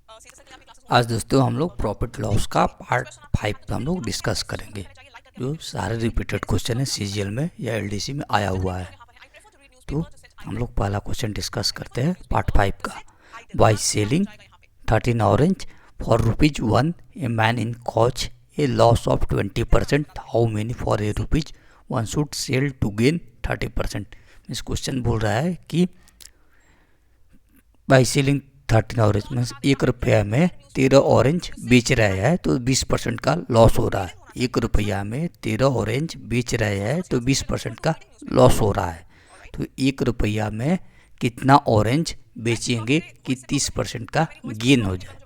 आज दोस्तों हम लोग प्रॉफिट लॉस का पार्ट 5 पे हम लोग डिस्कस करेंगे। जो सारे रिपीटेड क्वेश्चन है सीजीएल में या एलडीसी में आया हुआ है। तो हम लोग पहला क्वेश्चन डिस्कस करते हैं पार्ट 5 का। By selling 13 orange for ₹1 a man incurs a loss of 20%, how many for a ₹1 should sell to gain 30%। इस क्वेश्चन बोल रहा है कि बाय सेलिंग 13 ऑरेंज में 1 रुपया में 13 ऑरेंज बेच रहे हैं तो 20% का लॉस हो रहा है। 1 रुपया में 13 ऑरेंज बेच रहे हैं तो 20% का लॉस हो रहा है। तो 1 रुपया में कितना ऑरेंज बेचेंगे कि 30% का गेन हो जाए।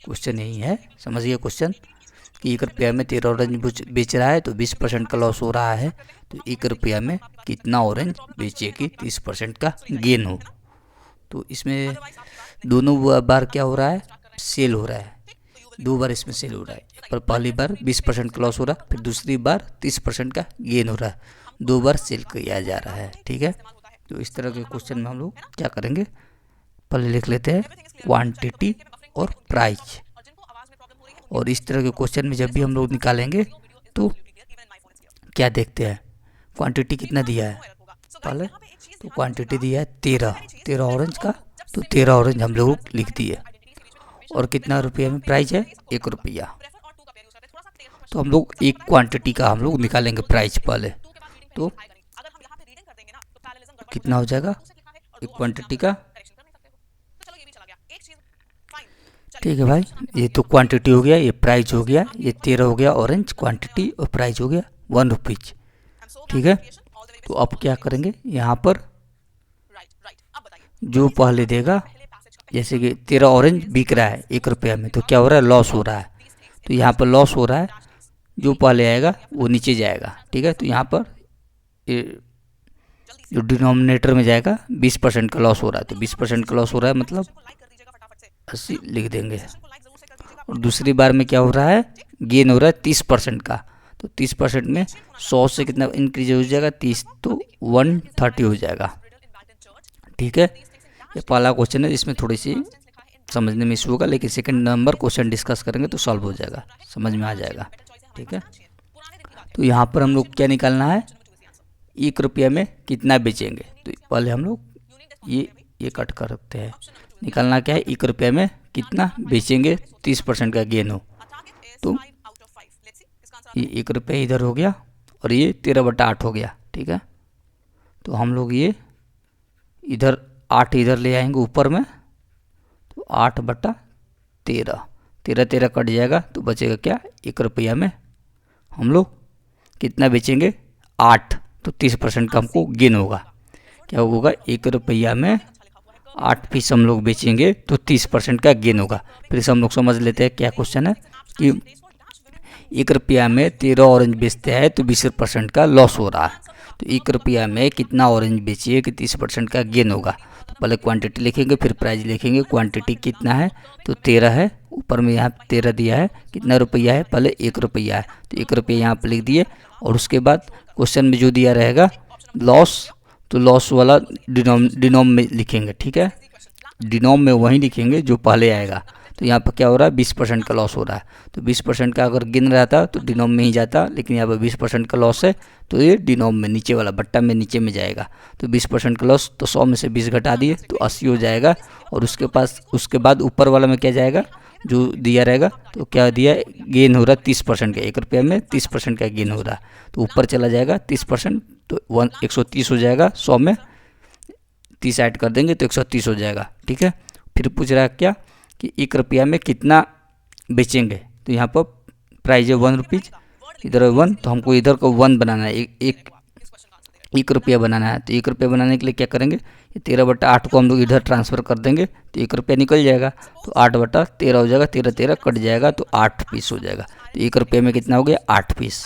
क्वेश्चन यही है, समझिए क्वेश्चन कि 1 रुपया में 13 ऑरेंज बेच रहा है तो 20% का लॉस हो रहा है। तो 1 रुपया में कितना ऑरेंज बेचे कि 30% का गेन हो। तो इसमें दोनों बार क्या हो रहा है, सेल हो रहा है। 2 बार इसमें सेल हो रहा है। पर पहली बार 20% का लॉस हो रहा है, फिर दूसरी बार 30% का गेन हो रहा है। 2 बार सेल किया जा रहा है, ठीक है। तो इस तरह के क्वेश्चन में हम लोग क्या करेंगे, पहले लिख लेते हैं क्वांटिटी और प्राइस। और इस तरह के क्वेश्चन में जब भी हम लोग निकालेंगे तो क्या देखते हैं, क्वांटिटी कितना दिया है पहले। तो क्वांटिटी दिया है 13 ऑरेंज का, तो 13 ऑरेंज हम लोग लिख दिए। और कितना रुपया में प्राइस है, 1 रुपया। तो हम लोग एक क्वांटिटी का हम लोग निकालेंगे प्राइस पहले। तो कितना हो जाएगा एक क्वांटिटी का, ठीक है भाई। ये तो क्वांटिटी हो गया, ये प्राइस हो गया, ये 13 हो गया ऑरेंज क्वांटिटी और प्राइस हो गया ₹1, ठीक है। तो अब क्या करेंगे, यहाँ पर जो पहले देगा, जैसे कि 13 ऑरेंज बिक रहा है 1 रुपया में, तो क्या हो रहा है, लॉस हो रहा है। तो यहाँ पर लॉस हो रहा है, जो पहले आएगा वो नीचे जाएगा, ठीक है। तो यहाँ पर जो डिनोमिनेटर में जाएगा 20% का लॉस हो रहा है। तो 20% का लॉस हो रहा है मतलब 80 लिख देंगे। और दूसरी बार में क्या हो रहा है, गेन हो रहा है 30% का। तो 30% में 100 से कितना इंक्रीज हो जाएगा, 30, तो 130 हो जाएगा, ठीक है। ये पहला क्वेश्चन है, इसमें थोड़ी सी समझने में इशू होगा, लेकिन सेकंड नंबर क्वेश्चन डिस्कस करेंगे तो सॉल्व हो जाएगा, समझ में आ जाएगा, ठीक है। तो यहाँ पर हम लोग क्या निकालना है, 1 रुपया में कितना बेचेंगे। तो पहले हम लोग ये कट कर रखते हैं। निकालना क्या है, 1 रुपया में कितना बेचेंगे 30% का गेन हो। तो ये 1 रुपया इधर हो गया और ये 13/8 हो गया, ठीक है। तो हम लोग ये इधर 8 इधर ले आएंगे ऊपर में, तो 8/13, 13 कट जाएगा तो बचेगा क्या, 1 रुपया में हम लोग कितना बेचेंगे 8, तो 30% का हमको गेन होगा। क्या होगा, 1 रुपया में 8 पीस हम लोग बेचेंगे तो 30% का गेन होगा। फिर से हम लोग समझ लेते हैं क्या क्वेश्चन है कि 1 रुपया में 13 ऑरेंज बेचते हैं तो 20% का लॉस हो रहा है। तो 1 रुपया में कितना ऑरेंज बेचिए कि 30% का गेन होगा। तो पहले क्वांटिटी लिखेंगे, फिर प्राइस लिखेंगे। क्वांटिटी कितना है, तो 13 है, ऊपर में यहाँ 13 दिया है। कितना रुपया है, पहले 1 रुपया है, तो 1 रुपया यहाँ पर लिख दिए। और उसके बाद क्वेश्चन में जो दिया रहेगा लॉस, तो लॉस वाला डिनोम में लिखेंगे, ठीक है। डिनोम में वही लिखेंगे जो पहले आएगा। तो यहाँ पर क्या हो रहा है, 20% का लॉस हो रहा है। तो 20% का अगर गेन रहता तो डिनोम में ही जाता, लेकिन यहाँ पर 20% का लॉस है तो ये डिनोम में नीचे वाला बट्टा में नीचे में जाएगा। तो 20% का लॉस, तो 100 में से 20 घटा दिए तो 80 हो जाएगा। और उसके बाद ऊपर वाला में क्या जाएगा, जो दिया रहेगा, तो क्या दिया, गेन हो रहा है 30% का। 1 रुपया में 30% का गेन हो रहा है, तो ऊपर चला जाएगा 30%, तो 130 हो जाएगा। 100 में 30 ऐड कर देंगे तो 130 हो जाएगा, ठीक है। फिर पूछ रहा है क्या कि 1 रुपया में कितना बेचेंगे। तो यहाँ पर प्राइस है ₹1, इधर है 1, तो हमको इधर को 1 बनाना है, एक रुपया बनाना है। तो 1 रुपया बनाने के लिए क्या करेंगे, ये 13/8 को हम लोग इधर ट्रांसफ़र कर देंगे तो 1 रुपया निकल जाएगा। तो 8/13 हो जाएगा, 13 कट जाएगा तो 8 पीस हो जाएगा। तो 1 रुपये में कितना हो गया, 8 पीस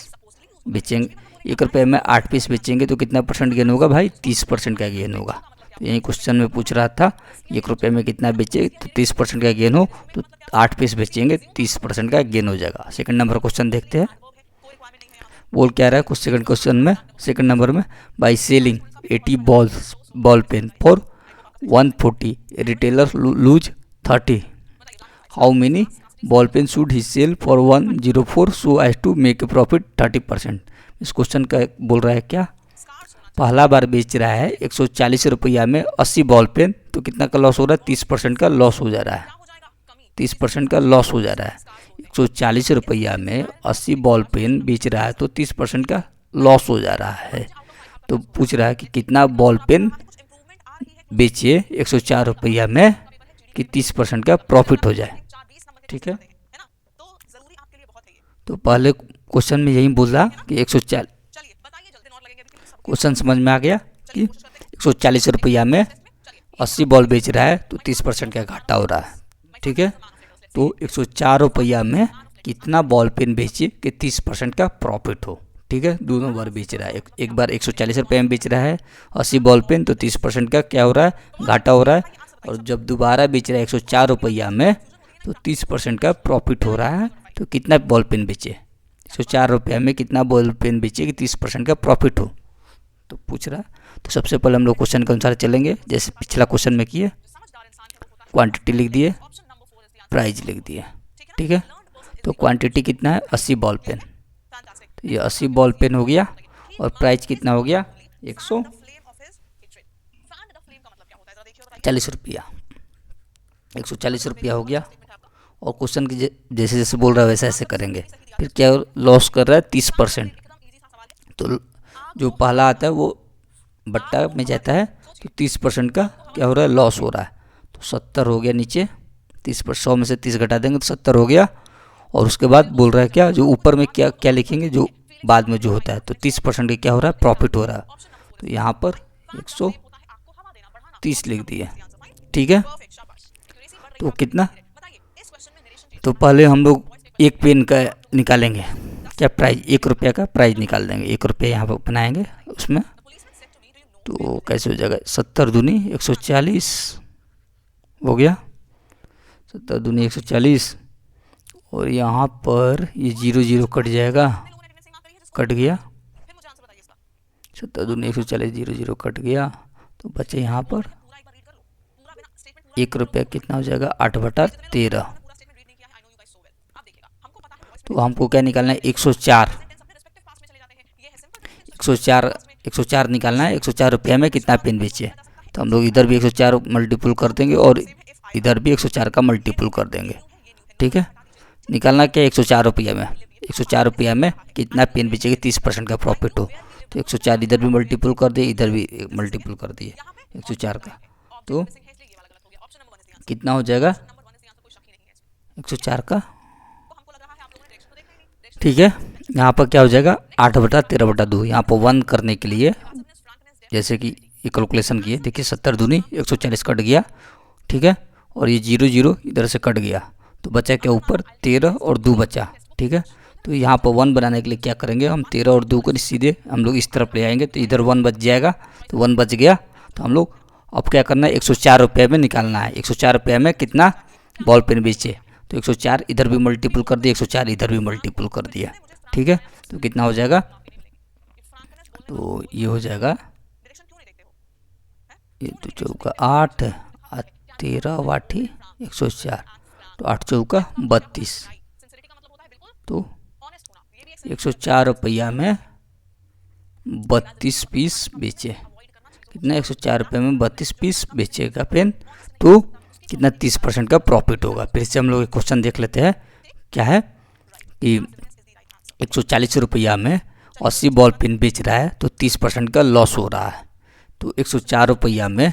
बेचेंगे। 1 रुपये में 8 पीस बेचेंगे तो कितना % गेन होगा भाई, 30% का गेन होगा। तो यही क्वेश्चन में पूछ रहा था, 1 रुपये में कितना बेचे तो 30% का गेन हो, तो 8 पीस बेचेंगे 30% का गेन हो जाएगा। सेकंड नंबर क्वेश्चन देखते हैं, बोल क्या रहा है कुछ सेकंड क्वेश्चन में, सेकंड नंबर में, by selling 80 ball pen for 140 retailer lose 30, how many ball pen should he sell for 104 so as to make a profit 30%। इस क्वेश्चन का बोल रहा है क्या, पहला बार बेच रहा है 140 रुपया में 80 बॉल पेन, तो कितना का लॉस हो रहा है, 30% का लॉस हो जा रहा है, 30% का लॉस हो जा रहा है। 140 रुपया में 80 बॉल पेन बेच रहा है तो 30% का लॉस हो जा रहा है। तो पूछ रहा है कि कितना बॉल पेन बेचिए 104 रुपया में कि 30% का प्रॉफिट हो जाए। ठीक है, तो पहले क्वेश्चन में यही बोला कि 140, क्वेश्चन समझ में आ गया कि 140 रुपया में 80 बॉल बेच रहा है तो 30% का घाटा हो रहा है। ठीक है, तो 104 रुपया में कितना बॉल पेन बेचे कि 30% का प्रॉफिट हो। ठीक है, दोनों बार बेच रहा है, एक बार 140 रुपये में बेच रहा है 80 बॉल पेन तो 30% का क्या हो रहा है, घाटा हो रहा है। और जब दोबारा बेच रहा है 104 रुपया में तो 30% का प्रॉफिट हो रहा है। तो कितना बॉल पेन बेचे, 104 रुपया में कितना बॉल पेन बेचे कि 30% का प्रॉफिट हो, तो पूछ रहा है। तो सबसे पहले हम लोग क्वेश्चन के अनुसार चलेंगे, जैसे पिछला क्वेश्चन में किए, क्वांटिटी लिख दिए, प्राइस लिख दिए। ठीक है, तो क्वांटिटी कितना है, 80 बॉल पेन, तो ये 80 बॉल पेन हो गया, और प्राइस कितना हो गया, 140 रुपया, 140 रुपया हो गया। और क्वेश्चन की जैसे जैसे बोल रहा है वैसे ऐसे करेंगे। फिर क्या लॉस कर रहा है, 30%, तो जो पहला आता है वो बट्टा में जाता है, तो 30% का क्या हो रहा है, लॉस हो रहा है। तो 70 हो गया नीचे, 30% 100 में से 30 घटा देंगे तो 70 हो गया। और उसके बाद बोल रहा है क्या, जो ऊपर में क्या क्या लिखेंगे, जो बाद में जो होता है, तो 30% का क्या हो रहा है, प्रॉफिट हो रहा है। तो यहाँ पर 130 लिख दिए। ठीक है, तो कितना, तो पहले हम लोग एक पेन का निकालेंगे, क्या प्राइस, 1 रुपया का प्राइस निकाल देंगे, 1 रुपया यहाँ पर बनाएंगे उसमें। तो कैसे हो जाएगा, 70 दूनी 140 हो गया, 70 दूनी 140, और यहाँ पर ये 0 0 कट जाएगा, कट गया, 70 दूनी 140, 0 0 कट गया, तो बचे यहाँ पर 1 रुपया कितना हो जाएगा, 8/13। तो हमको क्या निकालना है, 104 निकालना है। 104 रुपया में कितना पेन बेचे, तो हम लोग इधर भी 104 मल्टीपल कर देंगे और इधर भी 104 का मल्टीपल कर देंगे। ठीक है, निकालना क्या, 104 रुपया में, 104 रुपया में कितना पेन बेचेगा, 30% का प्रॉफिट हो। तो 104 इधर भी मल्टीपल कर दिए, इधर भी मल्टीपल कर दिए 104 का, तो कितना हो जाएगा, 104 का। ठीक है, यहाँ पर क्या हो जाएगा, 8/13/2। यहाँ पर 1 करने के लिए जैसे कि ये कैलकुलेशन किए, देखिए 70 दूनी 140 कट गया। ठीक है, और ये 0 0 इधर से कट गया, तो बचा क्या, ऊपर 13 और 2 बचा। ठीक है, तो यहाँ पर 1 बनाने के लिए क्या करेंगे, हम 13 और 2 को सीधे हम लोग इस तरफ ले आएंगे, तो इधर 1 बच जाएगा, तो 1 बच गया। तो हम लोग अब क्या करना है, 104 रुपये में निकालना है, 104 रुपये में कितना बॉल पेन बेचे, तो 104 इधर भी मल्टीपल कर दिया, 104 इधर भी मल्टीपल कर दिया। ठीक है, तो कितना हो जाएगा, तो ये हो जाएगा, ये 2 चौका 8, 13 वाठी 104, तो 8 चौका 32। तो 104 रुपया में 32 पीस बेचे, कितना, 104 रुपये में 32 पीस बेचेगा पेन, तो कितना, 30% का प्रॉफिट होगा। फिर से हम लोग क्वेश्चन देख लेते हैं, क्या है कि 140 रुपया में 80 बॉल पेन बेच रहा है तो 30% का लॉस हो रहा है। तो 104 रुपया में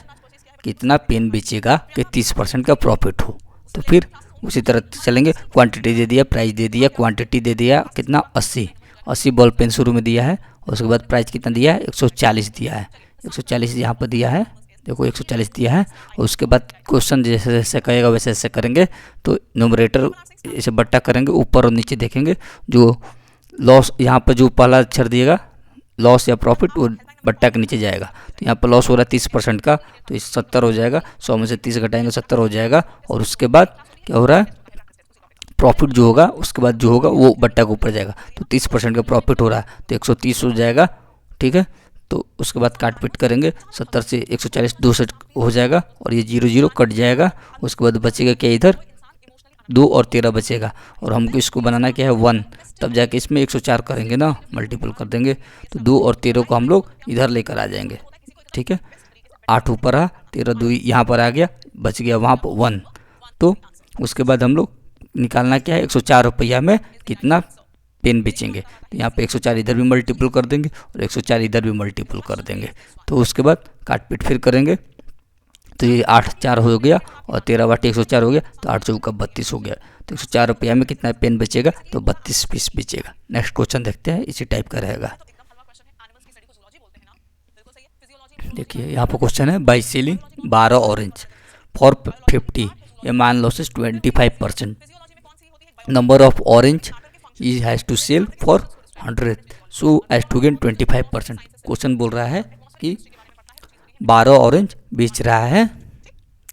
कितना पेन बेचेगा कि 30% का प्रॉफिट हो। तो फिर उसी तरह चलेंगे, क्वांटिटी दे दिया, प्राइस दे दिया, क्वांटिटी दे दिया कितना, 80 बॉल पेन शुरू में दिया है, और उसके बाद प्राइस कितना दिया है, 140 दिया है, 140 यहाँ पर दिया है, देखो 140 दिया है। और उसके बाद क्वेश्चन जैसे जैसे कहेगा वैसे वैसे करेंगे, तो न्यूमरेटर इसे बट्टा करेंगे, ऊपर और नीचे देखेंगे, जो लॉस यहाँ पर जो पहला अक्षर दिएगा लॉस या प्रॉफिट वो बट्टा के नीचे जाएगा। तो यहाँ पर लॉस हो रहा है 30% का, तो इस 70 हो जाएगा, 100 में से 30 घटाएंगे 70 हो जाएगा। और उसके बाद क्या हो रहा है, प्रॉफिट जो होगा उसके बाद जो होगा वो बट्टा के ऊपर जाएगा, तो 30% का प्रॉफिट हो रहा है, तो 130 हो जाएगा। ठीक है, तो उसके बाद काट पीट करेंगे, 70 से 140 2 से हो जाएगा, और ये 0 0 कट जाएगा। उसके बाद बचेगा क्या, इधर 2 और 13 बचेगा, और हमको इसको बनाना क्या है 1, तब जाके इसमें 104 करेंगे ना, मल्टीपल कर देंगे, तो 2 और 13 को हम लोग इधर लेकर आ जाएंगे। ठीक है, 8 ऊपर आ, 13 2 यहाँ पर आ गया, बच गया वहाँ पर 1। तो उसके बाद हम लोग निकालना क्या है 104 रुपया में कितना पेन बेचेंगे, तो यहाँ पे 104 इधर भी मल्टीपल कर देंगे और 104 इधर भी मल्टीपल कर देंगे। तो उसके बाद काट पीट फिर करेंगे, तो ये 8 4 हो गया और 13 बटे 104 हो गया, तो 8 चौका 32 हो गया। तो 104 रुपया में कितना पेन बचेगा, तो 32 पीस बेचेगा। नेक्स्ट क्वेश्चन देखते हैं, इसी टाइप का रहेगा। देखिए यहाँ पर क्वेश्चन है, बाई सेलिंग 12 ऑरेंज फॉर 50, ये man loses 25%, number of orange is has to sell for 100 so as to gain 25%। Question बोल रहा है कि 12 ऑरेंज बेच रहा है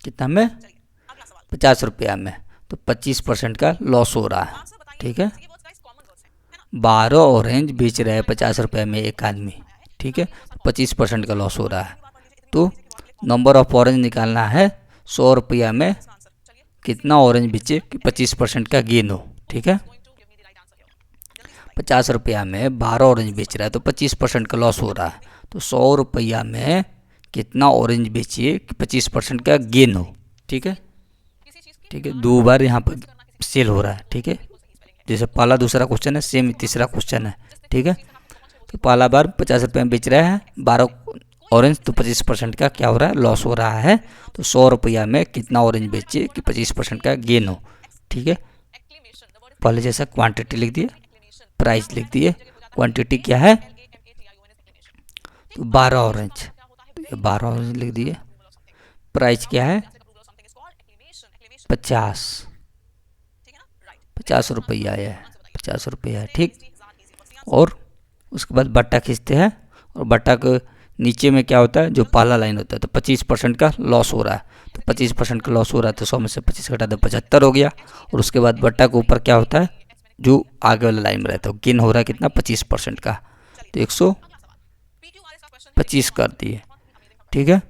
कितना में, 50 रुपया में, तो 25% का लॉस हो रहा है। ठीक है, 12 ऑरेंज बेच रहा है 50 रुपये में एक आदमी, ठीक है, 25% का लॉस हो रहा है। तो नंबर ऑफ ऑरेंज निकालना है 100 रुपया में कितना ऑरेंज बेचे कि 25% का गेन हो। ठीक है, 50 रुपया में 12 ऑरेंज बेच रहा है तो 25% का लॉस हो रहा है, तो 100 रुपया में कितना ऑरेंज बेचिए कि 25% का गेन हो। ठीक है, ठीक है, 2 बार यहाँ पर सेल हो रहा है। ठीक है, जैसे पहला दूसरा क्वेश्चन है, सेम तीसरा क्वेश्चन है। ठीक है, तो पहला बार 50 रुपये में बेच रहा है 12 ऑरेंज, तो 25% का क्या हो रहा है, लॉस हो रहा है। तो 100 रुपया में कितना ऑरेंज बेचिए कि 25% का गेन हो। ठीक है, पहले जैसा क्वांटिटी लिख दिए, प्राइस लिख दिए, क्वांटिटी क्या है तो 12 ऑरेंज, तो ये 12 ऑरेंज लिख दिए, प्राइस क्या है 50 रुपया है, 50 रुपया है। ठीक, और उसके बाद बट्टा खींचते हैं, और बट्टा के नीचे में क्या होता है, जो पहला लाइन होता है, तो 25% का लॉस हो रहा है, तो 25% का लॉस हो रहा है, तो 100 में से 25 घटा दो 75 हो गया। और उसके बाद बट्टा के ऊपर क्या होता है, जो आगे वाला लाइन में रहता है, गेन हो रहा है कितना 25% का, तो 125 कर दिए। ठीक है,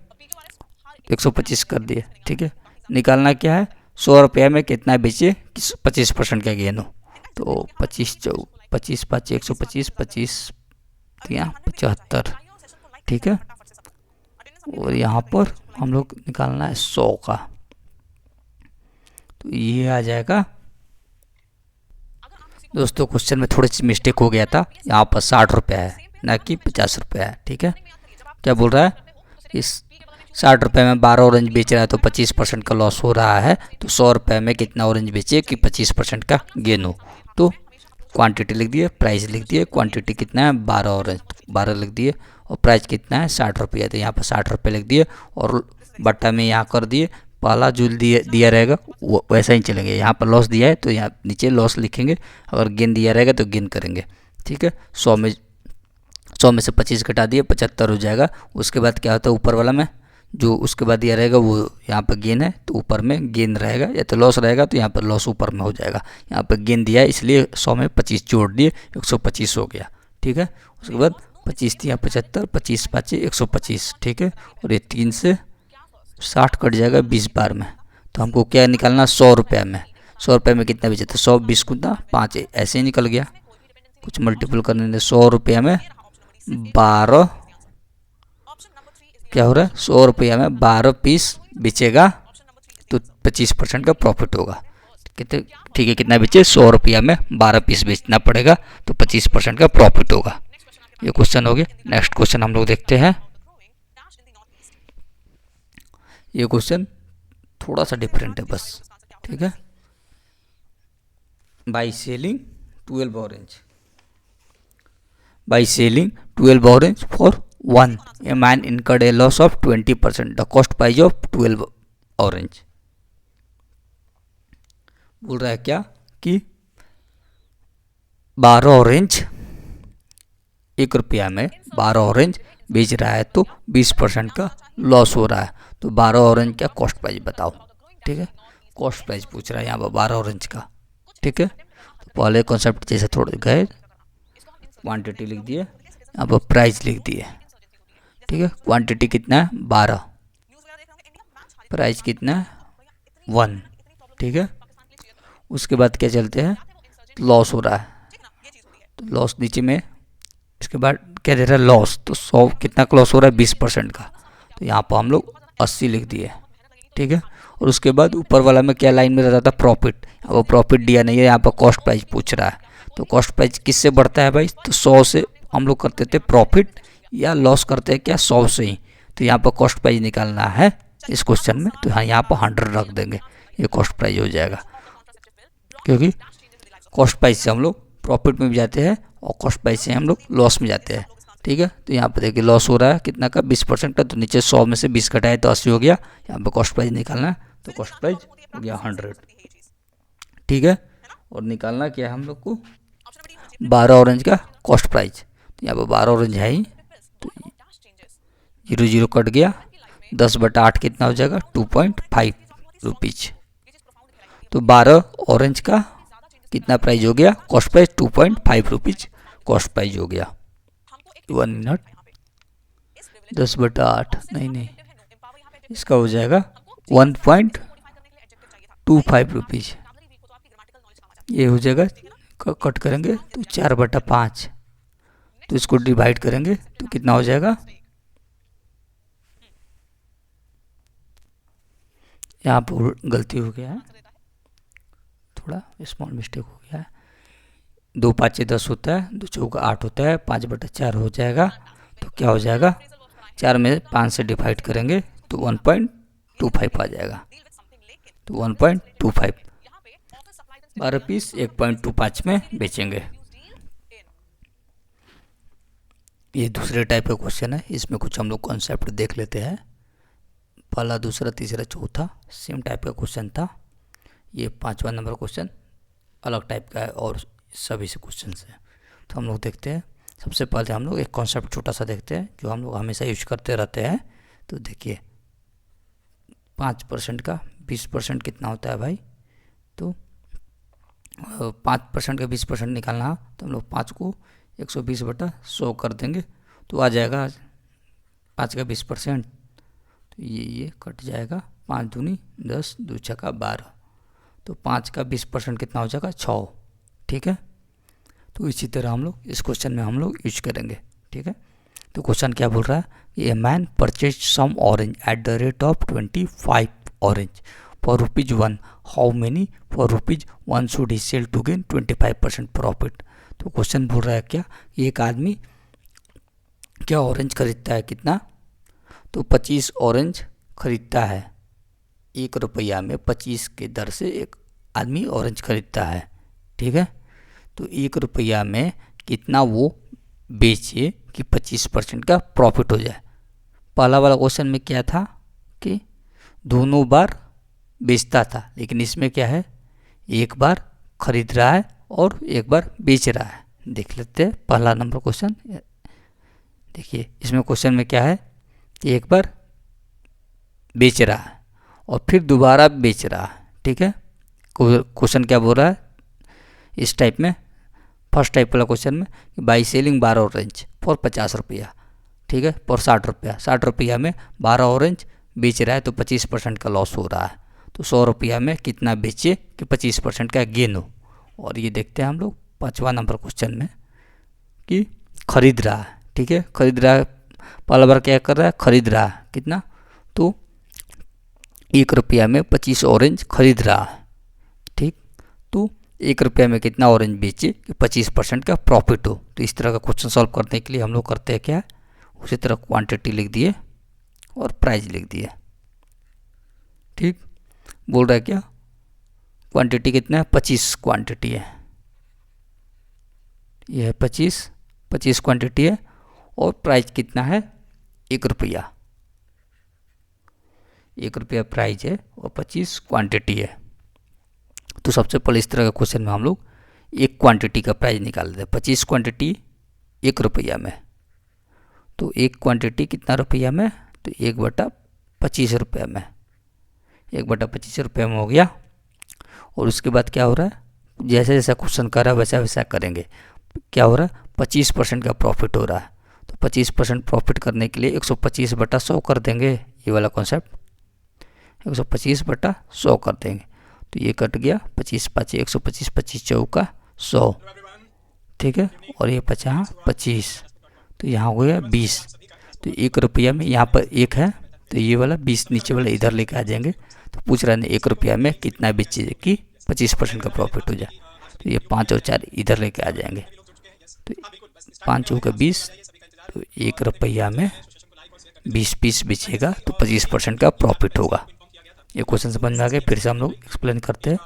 125 कर दिए। ठीक है, निकालना क्या है 100 रुपया में कितना बेचे कि 25% का गेन हो, तो 25 5 125, 25 75। ठीक है, और यहाँ पर हम लोग निकालना है 100 का, तो ये आ जाएगा। दोस्तों क्वेश्चन में थोड़ी सी मिस्टेक हो गया था, यहाँ पर 60 रुपया है ना कि 50 रुपया है। ठीक है, क्या बोल रहा है, इस 60 रुपये में 12 ऑरेंज बेच रहा है तो 25% का लॉस हो रहा है, तो 100 रुपये में कितना ऑरेंज बेचे कि 25% का गेन हो। तो क्वांटिटी लिख दिए, प्राइस लिख दिए, क्वांटिटी कितना है 12 ऑरेंज 12 लिख दिए, और प्राइस कितना है 60 रुपया, तो यहाँ पर 60 रुपये लिख दिए, और बट्टा में यहाँ कर दिए, पहला जो दिया रहेगा वो वैसा ही चलेंगे। यहाँ पर लॉस दिया है तो यहाँ नीचे लॉस लिखेंगे, अगर गेन दिया रहेगा तो गेन करेंगे। ठीक है, 100 में से 25 घटा दिए 75 हो जाएगा। उसके बाद क्या होता है, ऊपर वाला में जो उसके बाद दिया रहेगा वो यहाँ पर गेन है, तो ऊपर में गेन रहेगा, या तो लॉस रहेगा तो यहाँ पर लॉस ऊपर में हो जाएगा। यहाँ पर गेन दिया है इसलिए 100 में 25 जोड़ दिए, 125 हो गया। ठीक है, उसके बाद 25 दिया 75, 25 5 125। ठीक है, और ये 3 से 60 कट जाएगा 20 बार में, तो हमको क्या निकालना 100 रुपये में, 100 रुपये में कितना बेचे, तो 100 20 गुना 5 ऐसे ही निकल गया, कुछ मल्टीपल करने में 100 रुपये में 12 क्या हो रहा है, 100 रुपया में 12 पीस बेचेगा तो 25% का प्रॉफिट होगा। कितने, ठीक है, कितना बेचे 100 रुपया में 12 पीस बेचना पड़ेगा तो 25% का प्रॉफिट होगा। ये क्वेश्चन हो गया। नेक्स्ट क्वेश्चन हम लोग देखते हैं। ये क्वेश्चन थोड़ा सा डिफरेंट है बस। ठीक है, by selling 12 orange, by selling 12 orange for 1 a man incurred a loss of 20%, the cost price of 12 orange. बोल रहा है क्या कि 12 ऑरेंज 1 रुपया में 12 ऑरेंज बेच रहा है तो 20% का लॉस हो रहा है, तो 12 ऑरेंज का कॉस्ट प्राइस बताओ। ठीक है, कॉस्ट प्राइस पूछ रहा है यहाँ पर 12 ऑरेंज का। ठीक है, तो पहले कॉन्सेप्ट जैसे थोड़े गए, क्वांटिटी लिख दिए, यहाँ पर प्राइस लिख दिए। ठीक है, क्वांटिटी कितना है 12, प्राइस कितना है 1। ठीक है, उसके बाद क्या चलते हैं, लॉस हो रहा है, तो लॉस नीचे में, इसके बाद क्या दे रहा है, लॉस, तो 100 कितना का लॉस हो रहा है, 20% का, तो यहाँ पर हम लोग 80 लिख दिए, ठीक है। और उसके बाद ऊपर वाला में क्या लाइन में रहता था, प्रॉफिट, वो प्रॉफिट दिया नहीं है, यहाँ पर कॉस्ट प्राइस पूछ रहा है, तो कॉस्ट प्राइस किससे बढ़ता है भाई, तो 100 से हम लोग करते थे प्रॉफिट, या लॉस करते हैं क्या, 100 से ही, तो यहाँ पर कॉस्ट प्राइस निकालना है इस क्वेश्चन में, तो हाँ यहाँ पर 100 रख देंगे, ये कॉस्ट प्राइस हो जाएगा, क्योंकि कॉस्ट प्राइस से हम लोग प्रॉफिट में भी जाते हैं और कॉस्ट प्राइस से हम लोग लॉस में जाते हैं, ठीक है। तो यहाँ पर देखिए लॉस हो रहा है कितना का, 20% का, तो नीचे 100 में से 20 घटाए तो 80 हो गया, यहाँ पर कॉस्ट प्राइस निकालना है, तो कॉस्ट प्राइस हो गया 100, ठीक है। और निकालना क्या है हम लोग को, 12 ऑरेंज का कॉस्ट प्राइस, तो यहाँ पर 12 ऑरेंज है ही, तो 0 0 कट गया, 10/8 कितना हो जाएगा, 2.5 रुपीज, तो 12 ऑरेंज का कितना प्राइस हो गया, cost price 2.5 rupees cost price हो गया। 1 मिनट, 10/8 नहीं, इसका हो जाएगा 1.25 रुपीज, ये हो जाएगा, कट करेंगे तो 4/5, तो इसको डिवाइड करेंगे तो कितना हो जाएगा, यहाँ पर गलती हो गया है, थोड़ा स्मॉल मिस्टेक हो गया है, 2 5 10 होता है, 2 चौका 8 होता है, 5/4 हो जाएगा, तो क्या हो जाएगा, 4 में 5 से डिवाइड करेंगे तो 1.25 आ जाएगा, तो 1.25, 12 पीस 1.25 में बेचेंगे। ये दूसरे टाइप का क्वेश्चन है, इसमें कुछ हम लोग कॉन्सेप्ट देख लेते हैं, पहला दूसरा तीसरा चौथा सेम टाइप का क्वेश्चन था, ये 5वां नंबर क्वेश्चन अलग टाइप का है और सभी से क्वेश्चन है, तो हम लोग देखते हैं। सबसे पहले हम लोग एक कॉन्सेप्ट छोटा सा देखते हैं जो हम लोग हमेशा यूज करते रहते हैं, तो देखिए 5% का 20% कितना होता है भाई, तो 5% का 20% निकालना, तो हम लोग 5 को 120/100 कर देंगे, तो आ जाएगा 5 का 20%, तो ये कट जाएगा, 5 दूनी 10, 2 छक्का 12, तो 5 का 20% कितना हो जाएगा, 6, ठीक है। तो इसी तरह हम लोग इस क्वेश्चन में हम लोग यूज करेंगे, ठीक है। तो क्वेश्चन क्या बोल रहा है, a man purchase some orange at the rate of 25 orange for ₹1, how many for ₹1 should he sell to gain 25% profit. तो क्वेश्चन बोल रहा है क्या, एक आदमी क्या ऑरेंज खरीदता है, कितना, तो 25 ऑरेंज खरीदता है, 1 रुपया में 25 के दर से एक आदमी ऑरेंज खरीदता है, ठीक है। तो 1 रुपया में कितना वो बेचे कि 25% का प्रॉफिट हो जाए। पहला वाला क्वेश्चन में क्या था कि दोनों बार बेचता था, लेकिन इसमें क्या है, एक बार खरीद रहा है और एक बार बेच रहा है। देख लेते हैं पहला नंबर क्वेश्चन, देखिए इसमें क्वेश्चन में क्या है कि एक बार बेच रहा है और फिर दोबारा बेच रहा है, ठीक है। क्वेश्चन क्या बोल रहा है इस टाइप में, फर्स्ट टाइप वाला क्वेश्चन में, बाई सेलिंग 12 ऑरेंज फॉर 50 रुपया, ठीक है, फॉर 60 रुपया, 60 रुपया में 12 ऑरेंज बेच रहा है, तो 25% का लॉस हो रहा है, तो 100 रुपया में कितना बेचे कि 25% का गेन हो। और ये देखते हैं हम लोग 5वां नंबर क्वेश्चन में कि खरीद रहा है, ठीक है, खरीद रहा है, पहला बार क्या कर रहा है, खरीद रहा है, कितना, तो 1 रुपया में 25 ऑरेंज खरीद रहा है, ठीक, तो 1 रुपया में कितना ऑरेंज बेचे कि 25% का प्रॉफिट हो। तो इस तरह का क्वेश्चन सॉल्व करने के लिए हम लोग करते हैं क्या, उसी तरह क्वांटिटी लिख दिए और प्राइस लिख दिए, ठीक। बोल रहा है क्या, क्वांटिटी कितना है, 25 क्वांटिटी है, यह है 25 क्वांटिटी है, और प्राइस कितना है, 1 रुपया, 1 रुपया प्राइस है और 25 क्वांटिटी है। तो सबसे पहले इस तरह का क्वेश्चन में हम लोग एक क्वांटिटी का प्राइस निकाल देते हैं, 25 क्वांटिटी 1 रुपया में, तो एक क्वांटिटी कितना रुपया में, तो 1/25 रुपये में, 1/25 रुपये में हो गया। और उसके बाद क्या हो रहा है, जैसे जैसा क्वेश्चन कर रहा है वैसा वैसा करेंगे, क्या हो रहा है, 25% का प्रॉफिट हो रहा है, तो 25% प्रॉफिट करने के लिए 125/100 कर देंगे, ये वाला कॉन्सेप्ट 125/100 कर देंगे, तो ये कट गया, 25 पाँचे 125, 25 चौका 100, ठीक है, और ये 50 25, तो यहाँ हो गया 20। तो 1 रुपया में यहाँ पर 1 है, तो ये वाला 20 नीचे वाला इधर लेके आ जाएंगे। तो पूछ रहा है 1 रुपया में कितना बेचे कि 25% का प्रॉफिट हो जाए। तो ये 5 और 4 इधर लेके आ जाएंगे। तो 5 चौका 20, तो 1 रुपया में 20 पीस बेचेगा तो 25% का प्रॉफिट होगा। ये क्वेश्चन समझ में आ गया। फिर से हम लोग एक्सप्लेन करते हैं,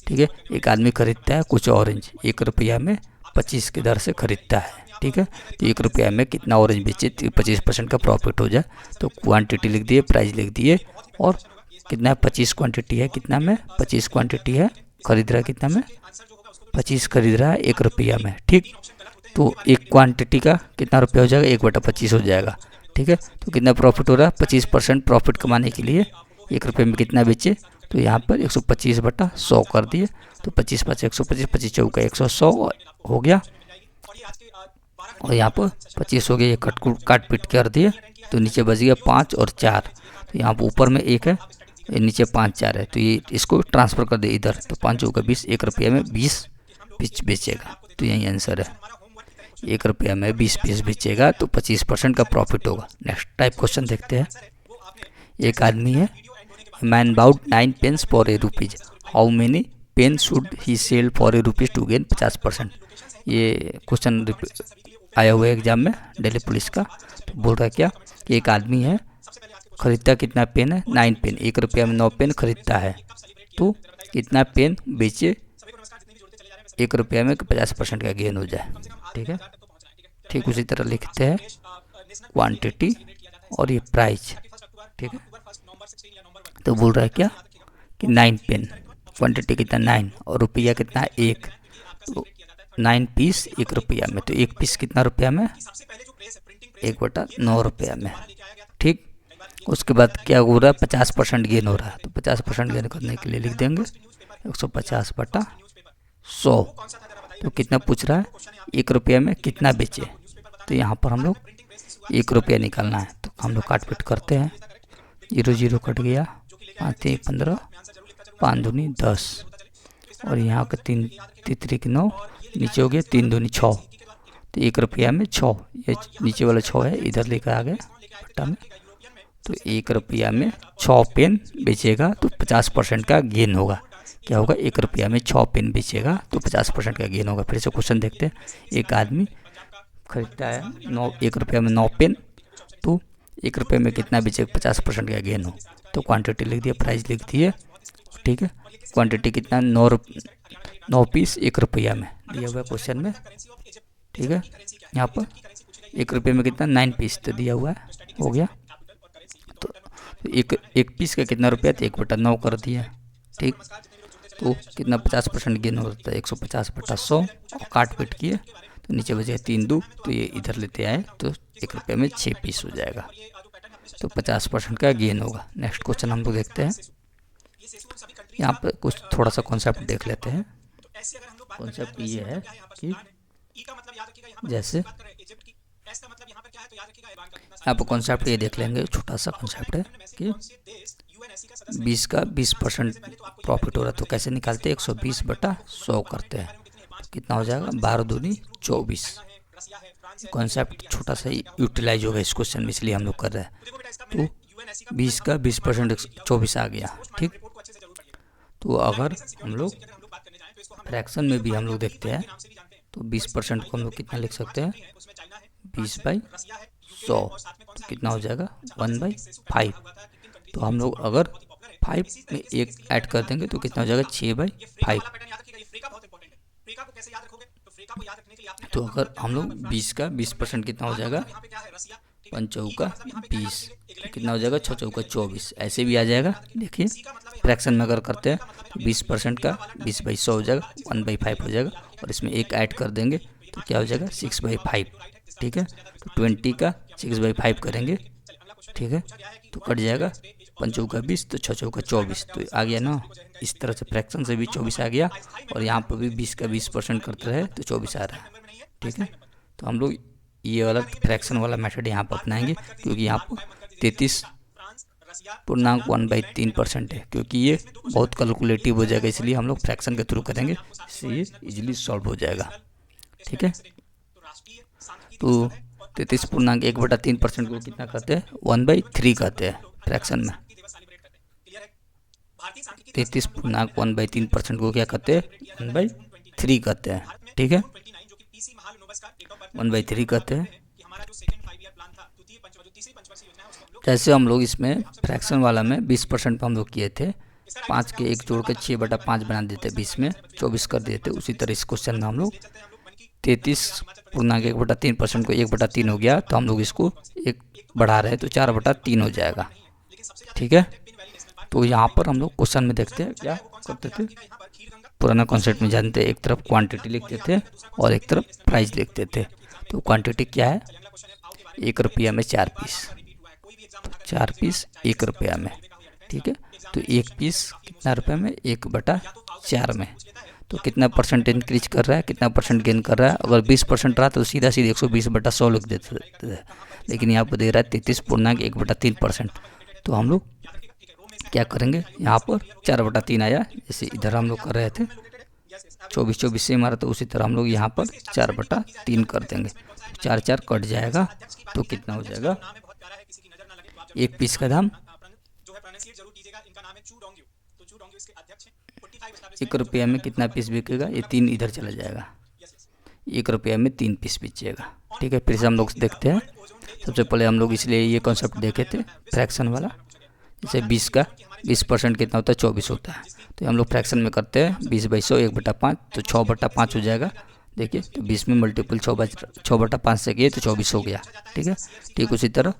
ठीक है। एक आदमी खरीदता है कुछ ऑरेंज, 1 रुपया में 25 की दर से खरीदता है, ठीक है। तो 1 रुपया में कितना ऑरेंज बेचे 25% का प्रॉफिट हो जाए। तो क्वांटिटी लिख दिए, प्राइस लिख दिए, और कितना 25 क्वांटिटी है, कितना में 25 क्वांटिटी है, खरीद रहा है कितना में 25 खरीद रहा है 1 रुपया में, ठीक। तो एक क्वांटिटी का कितना रुपया हो जाएगा 1/25 हो जाएगा, ठीक है। तो कितना प्रॉफिट हो रहा है 25% प्रॉफिट कमाने के लिए 1 रुपये में कितना बेचे, तो यहाँ पर 125/100 कर दिए। तो 25 5 125, 25 चौका 100 हो गया, और यहाँ पर 25 हो गया, ये काट पीट कर दिए। तो नीचे बच गया 5 और 4, तो यहाँ पर ऊपर में 1 है, नीचे 5 4 है, तो ये इसको ट्रांसफ़र कर दे इधर। तो 5 चौका 20, 1 रुपये में 20 पीस बेचेगा। तो यही आंसर है, 1 रुपया में 20 पीस बेचेगा तो 25% का प्रॉफिट होगा। नेक्स्ट टाइप क्वेश्चन देखते हैं। एक आदमी है, man bought 9 pens for ₹1, how many pen should he sell for ₹1 to gain 50%। ये क्वेश्चन आया हुआ है एग्जाम में दिल्ली पुलिस का। तो बोल रहा है क्या कि एक आदमी है, खरीदता कितना पेन है 9 पेन, 1 रुपया में 9 पेन खरीदता है, तो कितना पेन बेचे 1 रुपया में 50% का गेन हो जाए, ठीक है। ठीक उसी तरह लिखते हैं क्वांटिटी और ये प्राइस, ठीक है। तो बोल रहा है क्या कि 9 पेन, क्वांटिटी कितना 9 और रुपया कितना 1, तो 9 पीस 1 रुपया में, तो 1 पीस कितना रुपया में 1/9 रुपया में, ठीक। उसके बाद क्या हो रहा है 50% गेन हो रहा है। तो 50% गेन करने के लिए लिख देंगे 150/100। तो कितना पूछ रहा है 1 रुपया में कितना बेचे, तो यहाँ पर हम लोग 1 रुपया निकालना है। तो हम लोग काट पीट करते हैं, 0 0 कट गया, 5 3 15, 5 दूनी 10, और यहाँ का 3 3 9, नीचे हो गया 3 दूनी 6। तो 1 रुपया में 6, ये नीचे वाला 6 है, इधर लेकर आ गए पट्टा में। तो 1 रुपया में 6 पेन बेचेगा तो 50% का गेन होगा। क्या होगा 1 रुपया में 6 पेन बेचेगा तो 50% का गेन होगा। फिर से क्वेश्चन देखते हैं। एक आदमी खरीदता है 1 रुपया में 9 पेन, तो 1 रुपये में कितना बेचेगा 50% का गेन हो। तो क्वांटिटी लिख दिया, प्राइस लिख दिए, ठीक है। क्वांटिटी कितना 9 पीस 1 रुपया में दिया हुआ है क्वेश्चन में, ठीक है। यहाँ पर 1 रुपये में कितना 9 पीस तो दिया हुआ है, हो गया। तो एक पीस का कितना रुपया, तो 1/9 कर दिया, ठीक। तो कितना 50% गेन होता है 150/100, और काट पीट किए तो नीचे बचे 3 2, तो ये इधर लेते आए तो 1 रुपये में 6 पीस हो जाएगा, तो 50% का गेन होगा। नेक्स्ट क्वेश्चन हम लोग देखते हैं। यहाँ पर कुछ थोड़ा सा कॉन्सेप्ट देख लेते हैं। कॉन्सेप्ट ये है कि जैसे यहाँ पर कॉन्सेप्ट ये देख लेंगे, छोटा सा कॉन्सेप्ट है कि 20 का 20% प्रॉफिट हो रहा है, तो कैसे निकालते हैं 120/100 करते हैं, तो कितना हो जाएगा 12 दूनी 24। कॉन्सेप्ट छोटा सा यूटिलाइज होगा इस क्वेश्चन में, इसलिए हम लोग कर रहे हैं। तो 20 का 20% 24 आ गया, ठीक। तो अगर हम लोग फ्रैक्शन में भी हम लोग देखते हैं तो 20% को हम लोग कितना लिख सकते हैं 20/100, तो कितना हो जाएगा 1/5। तो हम लोग अगर 5 में 1 ऐड कर देंगे तो कितना हो जाएगा 6/5। तो अगर हम लोग 20 का 20% कितना हो जाएगा 5 चौका 20, तो कितना हो जाएगा 6 चौका 24, ऐसे भी आ जाएगा। देखिए फ्रैक्शन में अगर करते हैं तो 20% का 20/100 हो जाएगा 1/5 हो जाएगा, और इसमें 1 ऐड कर देंगे तो क्या हो जाएगा 6/5, ठीक है। तो 20 का 6/5 करेंगे, ठीक है, तो कट जाएगा 5 चौका 20, तो 6 चौका 24, तो आ गया ना। इस तरह से फ्रैक्शन से भी 24 आ गया, और यहाँ पर भी 20 का 20% करते रहे तो 24 आ रहा है, ठीक है। तो हम लोग ये वाला फ्रैक्शन वाला मेथड यहाँ पर अपनाएंगे, क्योंकि यहाँ पर 33 पूर्णांक 1/3% है, क्योंकि ये बहुत कैलकुलेटिव हो जाएगा, इसलिए हम लोग फ्रैक्शन के थ्रू करेंगे, इससे ये इजीली सॉल्व हो जाएगा। ठीक है, तो 33.1/3% को कितना कहते हैं, 1/3 कहते हैं फ्रैक्शन में। 33.1/3% को क्या कहते हैं, 1/3 कहते हैं। ठीक है, 1/3 कहते हैं। जैसे हम लोग इसमें फ्रैक्शन वाला में 20% हम लोग किए थे, 5 के 1 जोड़ के 6/5 बना देते, 20 में 24 कर देते। उसी तरह इस क्वेश्चन में हम लोग 33.1/3% को 1/3 हो गया, तो हम लोग इसको 1 बढ़ा रहे हैं तो 4/3 हो जाएगा। ठीक है, तो यहाँ पर हम लोग क्वेश्चन में देखते हैं क्या करते थे, पुराना कॉन्सेप्ट में जानते हैं, एक तरफ क्वांटिटी लिखते थे और एक तरफ प्राइस लिखते थे। तो क्वांटिटी क्या है, 1 रुपया में 4 पीस, तो 4 पीस 1 रुपया में। ठीक है, तो 1 पीस कितना रुपये में, 1/4 में। तो कितना परसेंट इंक्रीज कर रहा है, कितना परसेंट गेन कर रहा है। अगर 20% रहा तो सीधा 120/100 लिख देते थे, लेकिन यहाँ पर दे रहा है 33.1/3%। तो हम लोग क्या करेंगे, यहाँ पर 4/3 आया, जैसे इधर हम लोग कर रहे थे 24 से हमारा, तो उसी तरह हम लोग यहाँ पर 4/3 कर देंगे। 4 कट जाएगा, तो कितना हो जाएगा, 1 पीस का दाम 1 रुपया में कितना पीस बिकेगा, ये 3 इधर चला जाएगा, 1 रुपया में 3 पीस बिकेगा। ठीक है, फिर से हम लोग देखते हैं। सबसे पहले हम लोग इसलिए ये कॉन्सेप्ट देखे थे फ्रैक्शन वाला, जैसे 20 का 20% कितना होता है, 24 होता है। तो हम लोग फ्रैक्शन में करते हैं 20/100 1/5, तो 6/5 हो जाएगा। देखिए, तो 20 में मल्टीपल 6/5 से किए तो 24 हो गया। ठीक है, ठीक उसी तरह,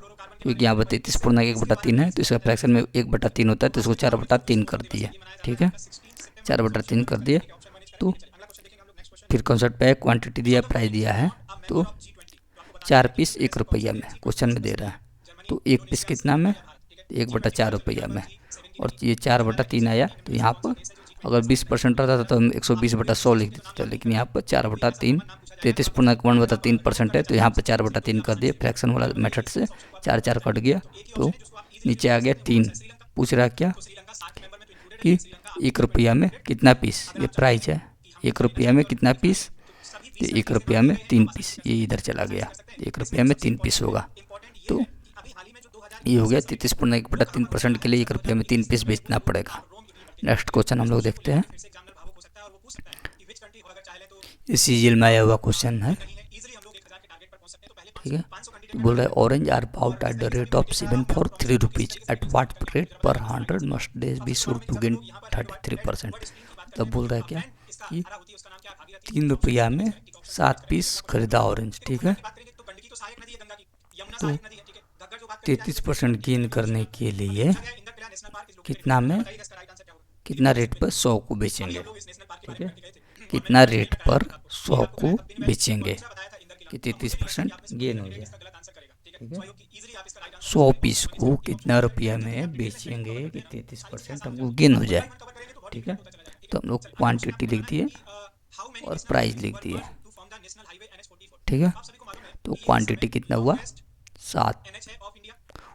क्योंकि यहाँ पर 33.1/3 है, तो इसका फ्रैक्शन में 1/3 होता है, तो इसको 4/3 कर दिए। ठीक है, 4/3 कर दिए। तो फिर कॉन्सेप्ट पे है, क्वांटिटी दिया, प्राइस दिया है, तो 4 पीस 1 रुपया में क्वेश्चन में दे रहा है, तो 1 पीस कितना में, 1/4 रुपया में। और ये 4/3 आया, तो यहाँ पर अगर 20% रहता तो हम 120/100 लिख देते थे, लेकिन यहाँ पर 4/3, 33.1/3% है, तो यहाँ पर 4/3 कर दिए फ्रैक्शन वाला मेथड से। 4 कट गया, तो नीचे आ गया 3। पूछ रहा क्या कि 1 रुपया में कितना पीस, ये प्राइस है, 1 रुपया में कितना पीस, तो 1 रुपया में 3 पीस, ये इधर चला गया, 1 रुपया में 3 पीस होगा। तो ये हो गया 33.1/3% के लिए 1 रुपये में 3 पीस बेचना पड़ेगा। नेक्स्ट क्वेश्चन हम लोग देखते हैं, इसी जेल में आया हुआ क्वेश्चन है। ठीक है, तो बोल रहा है orange are bought at the rate of 7 for 3 rupees, at what rate per 100 must days be should to gain 33%। तब बोल रहा है क्या कि 3 रुपया में 7 पीस खरीदा ऑरेंज। ठीक है, तो 33% गेन करने के लिए कितना में, कितना रेट पर 100 को बेचेंगे। ठीक है, कितना रेट पर 100 को बेचेंगे कि 33% गेन हो जाए। ठीक है, 100 पीस को कितना रुपया में बेचेंगे कि 33% हमको गेन हो जाए। ठीक है, तो हम लोग क्वांटिटी लिख दिए और प्राइस लिख दिए। ठीक है, तो क्वांटिटी कितना हुआ 7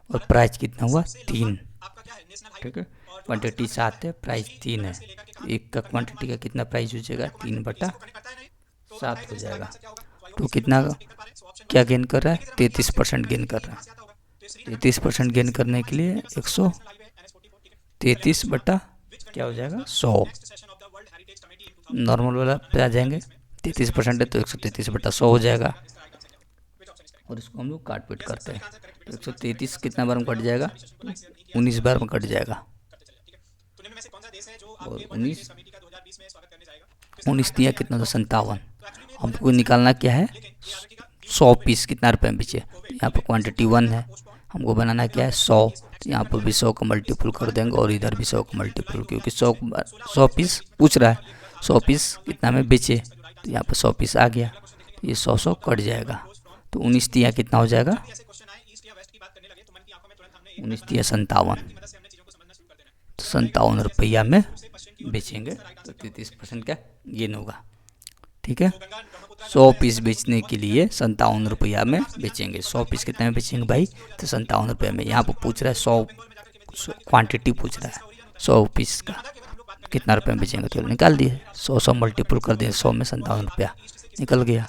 और प्राइस कितना हुआ 3। ठीक है, क्वांटिटी 7 है, प्राइस 3 है, एक का क्वांटिटी का कितना प्राइस हो जाएगा, 3/7 हो जाएगा। तो कितना क्या गेन कर रहा है, 33% गेन कर रहा है। 33% गेन करने के लिए 133 बटा क्या हो जाएगा 100, नॉर्मल वाला पे आ जाएंगे। 33% है तो 133/100 हो जाएगा, और इसको हम लोग काट पीट करते हैं। तो 133 कितना बार में कट जाएगा, तो 19 बार में कट जाएगा, और 19 दिया कितना, तो 57। हमको निकालना क्या है, 100 पीस कितना रुपये में बेचे। तो यहाँ पर क्वांटिटी 1 है, हमको बनाना क्या है 100, तो यहाँ पर भी 100 का मल्टीपल कर देंगे और इधर भी 100 का मल्टीपल, क्योंकि 100 पीस पूछ रहा है, 100 पीस कितना में बेचे, तो यहाँ पर 100 पीस आ गया, तो ये 100 कट जाएगा। तो 19 दिया कितना हो जाएगा, 19 दिया 57, तो 57 रुपया में बेचेंगे, तो 33% का गेन होगा। ठीक है, 100 पीस बेचने के लिए 57 रुपया में बेचेंगे। 100 पीस कितने में बेचेंगे भाई, तो 57 रुपये में। यहाँ पर पूछ रहा है क्वांटिटी पूछ रहा है 100 पीस का कितना रुपये में बेचेंगे, तो निकाल दिए 100 मल्टीपल कर दिए, 100 में 57 रुपया निकल गया।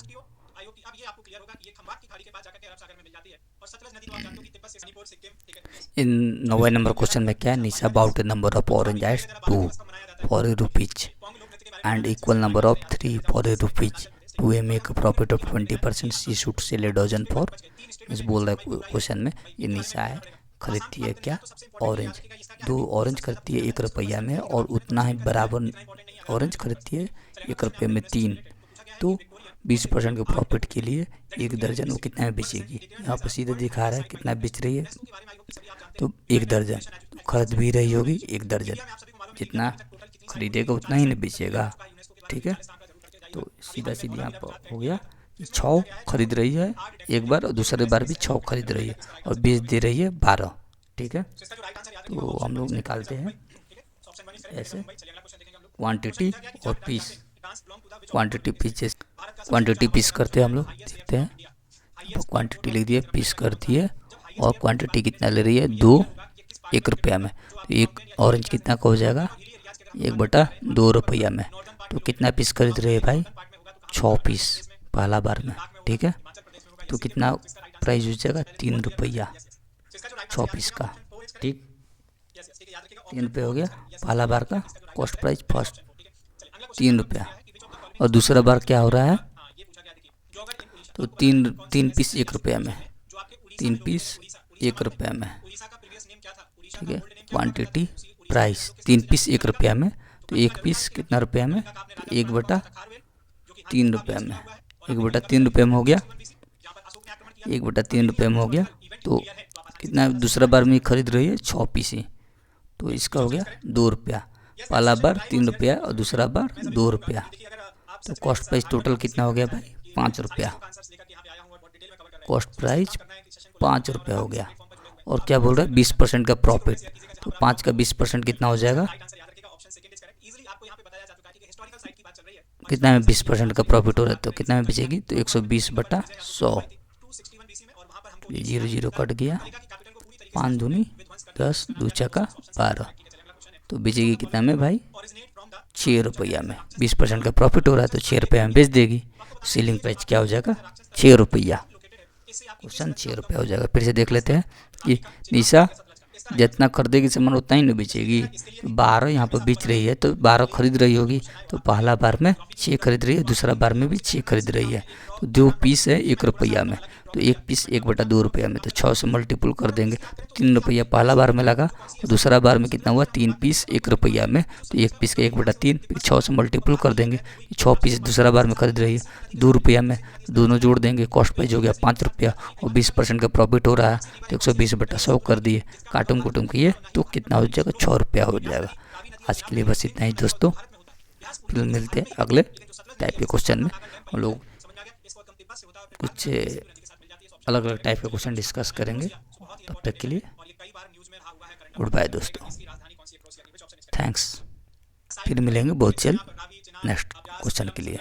इन 90 नंबर क्वेश्चन में क्या है, Nisha bought number of oranges 2 for ₹1 and equal number of 3 for ₹1 to a make profit of 20%, she should sell a dozen for. इस बोल रहा है क्वेश्चन में, ये निशा है खरीदती है क्या ऑरेंज, 2 ऑरेंज खरीदती है ₹1 में और उतना ही बराबर ऑरेंज खरीदती है ₹1 में 3, तो 20% के प्रॉफिट के लिए 1 दर्जन वो कितना में बेचेगी। यहाँ पर सीधे दिखा रहा है कितना बेच रही है, तो 1 दर्जन, तो खरीद भी रही होगी 1 दर्जन, जितना खरीदेगा उतना ही नहीं बेचेगा, ठीक है। तो सीधा सीधा यहाँ पर हो गया 6 खरीद रही है एक बार और दूसरे बार भी 6 खरीद रही है और बेच दे रही है 12, ठीक है। तो हम लोग निकालते हैं ऐसे क्वांटिटी और पीस, क्वांटिटी पीस करते हैं हम लोग, देखते हैं तो क्वांटिटी लिख दिए, पीस कर दिए और क्वांटिटी कितना ले रही है 2 ₹1 में, तो 1 ऑरेंज कितना का हो जाएगा 1/2 रुपया में, तो कितना पीस खरीद रहे हैं भाई 6 पीस पहला बार में, ठीक है। तो कितना प्राइस हो जाएगा 3 रुपया 6 पीस का, ठीक 3 रुपये हो गया पहला बार का कॉस्ट प्राइस फर्स्ट 3 रुपया। और दूसरा बार क्या हो रहा है, तो तीन पीस ₹1 में, 3 पीस ₹1 में, ठीक है। क्वांटिटी प्राइस 3 पीस ₹1 में, तो 1 पीस कितना रुपया में, तो 1/3 रुपया में, 1/3 रुपये में हो गया, 1/3 रुपये में हो गया। तो कितना दूसरा बार में खरीद रही है 6 पीस ही, तो इसका हो गया 2 रुपया, पहला बार 3 रुपया और दूसरा बार 2 रुपया, तो कॉस्ट प्राइस टोटल कितना हो गया भाई 5 रुपया, कॉस्ट प्राइस 5 रुपया हो गया। और क्या बोल रहा है 20% का प्रॉफिट, तो 5 का 20% कितना हो जाएगा, कितना में 20% का प्रॉफिट हो रहा है, तो कितना में बेचेगी, तो 120/100, 0 कट गया, 5 दूनी 10, 2 छक्का 12, तो बेचेगी कितना में भाई 6 रुपया में, 20% का प्रॉफिट हो रहा है तो 6 रुपया में बेच देगी। सेलिंग प्राइस क्या हो जाएगा 6 रुपया, क्वेश्चन 6 रुपया हो जाएगा। फिर से देख लेते हैं कि निशा जितना खरीदेगी सामान उतना ही नहीं बेचेगी, तो 12 यहाँ पर बेच रही है, तो 12 खरीद रही होगी, तो पहला बार में 6 खरीद रही है, दूसरा बार में भी 6 खरीद रही है, तो 2 पीस है ₹1 में, तो 1 पीस 1/2 रुपया में, तो 6 से मल्टीपल कर देंगे, तो 3 रुपया पहला बार में लगा और दूसरा बार में कितना हुआ 3 पीस ₹1 में, तो 1 पीस का 1/3, फिर 6 से मल्टीपल कर देंगे, 6 पीस दूसरा बार में खरीद रही है 2 रुपया में, दोनों जोड़ देंगे, कॉस्ट प्राइस हो गया 5 रुपया और 20% का प्रॉफिट हो रहा है, तो 120/100 कर दिए, काटूम कुटुम किए तो कितना हो जाएगा 6 रुपया हो जाएगा। आज के लिए बस इतना ही दोस्तों, फिर मिलते हैं अगले टाइप के क्वेश्चन में, हम लोग कुछ अलग अलग टाइप के क्वेश्चन डिस्कस करेंगे। तब तक के लिए गुड बाय दोस्तों, थैंक्स, फिर मिलेंगे बहुत जल्द नेक्स्ट क्वेश्चन के लिए।